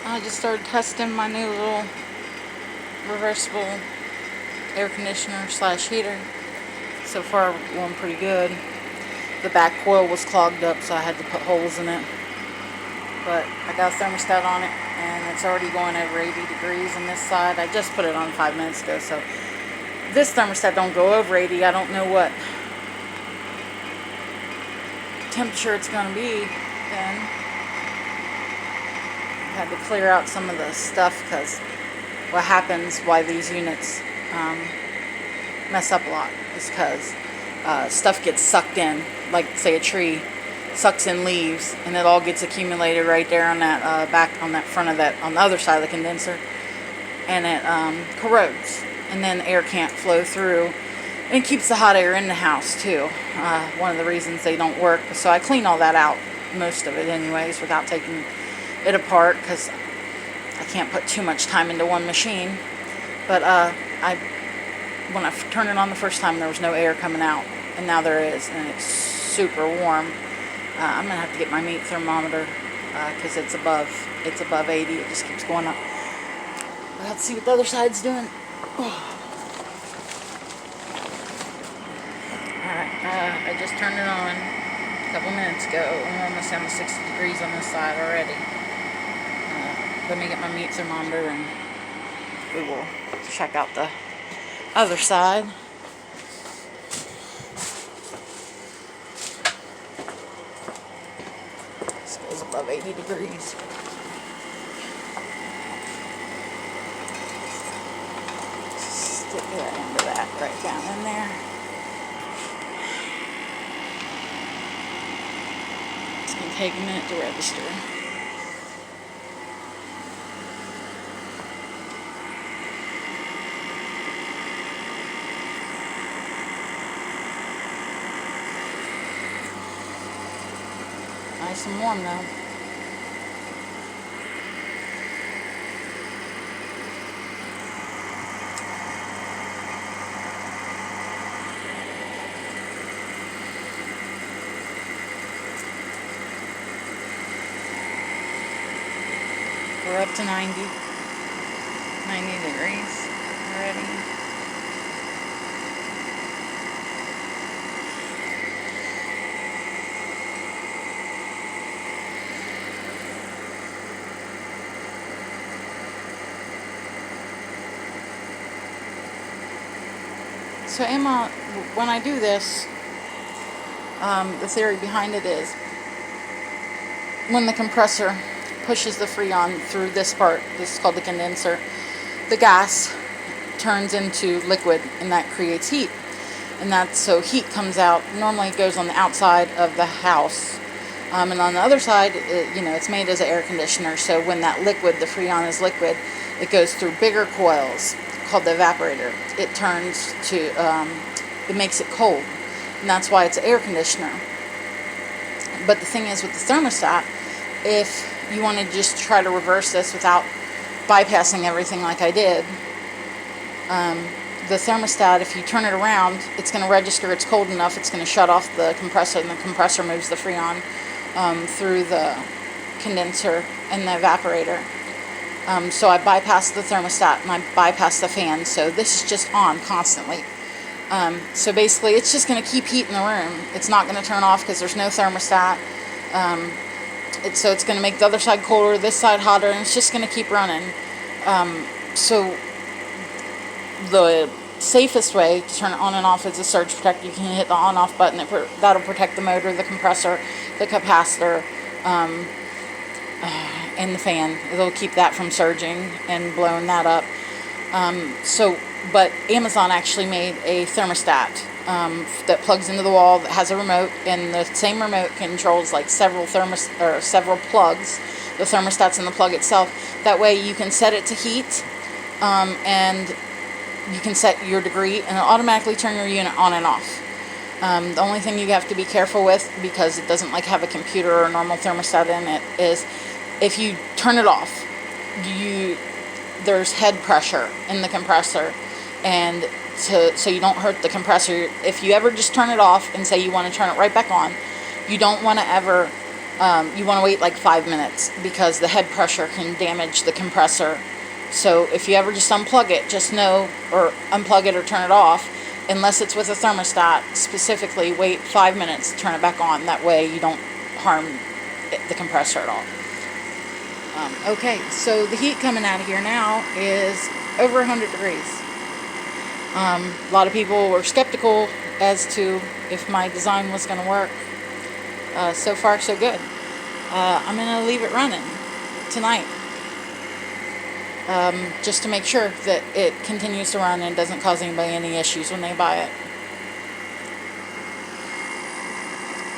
I just started testing my new little reversible air conditioner slash heater. So far, going pretty good. The back coil was clogged up, so I had to put holes in it. But I got a thermostat on it, and it's already going over 80 degrees on this side. I just put it on 5 minutes ago, so this thermostat don't go over 80. I don't know what temperature it's going to be then. Had to clear out some of the stuff because what happens why these units mess up a lot is because stuff gets sucked in, like say a tree sucks in leaves, and it all gets accumulated right there on that back, on that front of that, on the other side of the condenser, and it corrodes, and then air can't flow through, and it keeps the hot air in the house too. One of the reasons they don't work. So I clean all that out, most of it anyways, without taking it apart, because I can't put too much time into one machine. But when I turned it on the first time, there was no air coming out, and now there is, and it's super warm. I'm gonna have to get my meat thermometer because it's above 80. It just keeps going up. But let's see what the other side's doing. Alright, I just turned it on a couple minutes ago. I'm almost down to 60 degrees on this side already. Let me get my meat thermometer and we will check out the other side. This goes above 80 degrees. Stick that into that right down in there. It's going to take a minute to register. Nice and warm though. We're up to 90 degrees already. So Emma, when I do this, the theory behind it is when the compressor pushes the Freon through this part, this is called the condenser, the gas turns into liquid, and that creates heat. And that's so heat comes out. Normally it goes on the outside of the house, and on the other side, it's made as an air conditioner. So when that liquid, the Freon is liquid, it goes through bigger coils called the evaporator. It turns to, it makes it cold, and that's why it's an air conditioner. But the thing is with the thermostat, if you want to just try to reverse this without bypassing everything like I did, the thermostat, if you turn it around, it's going to register it's cold enough, it's going to shut off the compressor, and the compressor moves the Freon through the condenser and the evaporator. So I bypassed the thermostat and I bypassed the fan, so this is just on constantly. So basically it's just going to keep heat in the room. It's not going to turn off because there's no thermostat. So it's going to make the other side colder, this side hotter, and it's just going to keep running. So the safest way to turn it on and off is a surge protector. You can hit the on-off button. That'll protect the motor, the compressor, the capacitor, and the fan. It'll keep that from surging and blowing that up. But Amazon actually made a thermostat that plugs into the wall, that has a remote, and the same remote controls like several plugs. The thermostat's in the plug itself. That way you can set it to heat, and you can set your degree, and it'll automatically turn your unit on and off. The only thing you have to be careful with, because it doesn't have a computer or a normal thermostat in it, is if you turn it off, there's head pressure in the compressor, and so you don't hurt the compressor. If you ever just turn it off and say you want to turn it right back on, you don't want to ever you want to wait like 5 minutes because the head pressure can damage the compressor. So if you ever just unplug it, just know, or unplug it or turn it off, unless it's with a thermostat, specifically wait 5 minutes to turn it back on. That way you don't harm the compressor at all. Okay, so the heat coming out of here now is over 100 degrees. A lot of people were skeptical as to if my design was going to work. So far, so good. I'm going to leave it running tonight, just to make sure that it continues to run and doesn't cause anybody any issues when they buy it.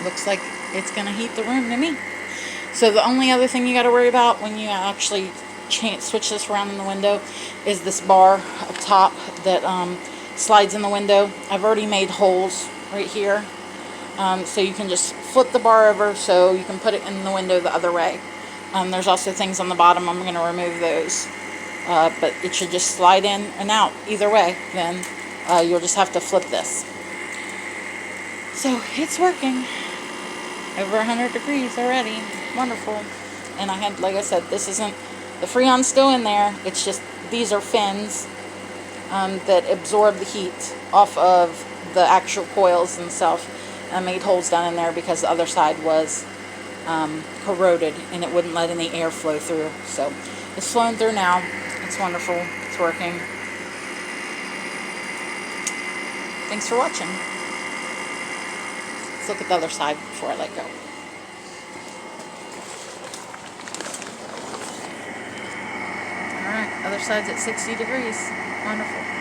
Looks like it's going to heat the room to me. So the only other thing you got to worry about when you actually switch this around in the window is this bar up top that slides in the window. I've already made holes right here, so you can just flip the bar over so you can put it in the window the other way. There's also things on the bottom. I'm going to remove those, but it should just slide in and out either way. Then you'll just have to flip this. So it's working. Over 100 degrees already. Wonderful. And I had, like I said, this isn't, the Freon's still in there. It's just, these are fins that absorb the heat off of the actual coils and stuff. I made holes down in there because the other side was corroded and it wouldn't let any air flow through. So it's flowing through now. It's wonderful. It's working. Thanks for watching. Let's look at the other side before I let go. Alright, other side's at 60 degrees. Wonderful.